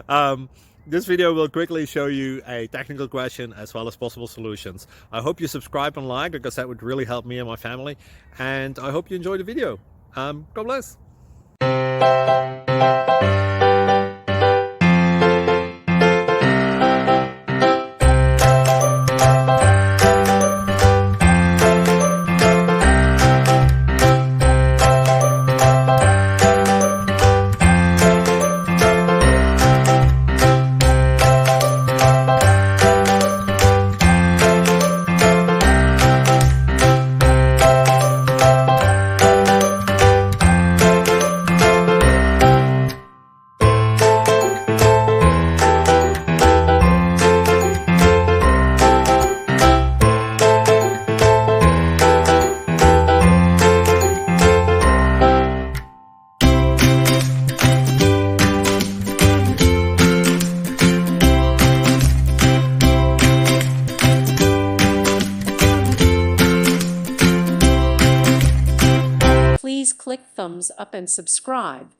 um, this video will quickly show you a technical question as well as possible solutions. I hope you subscribe and like, because that would really help me and my family. And I hope you enjoy the video. God bless. Please click thumbs up and subscribe.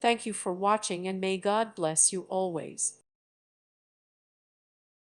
Thank you for watching, and may God bless you always.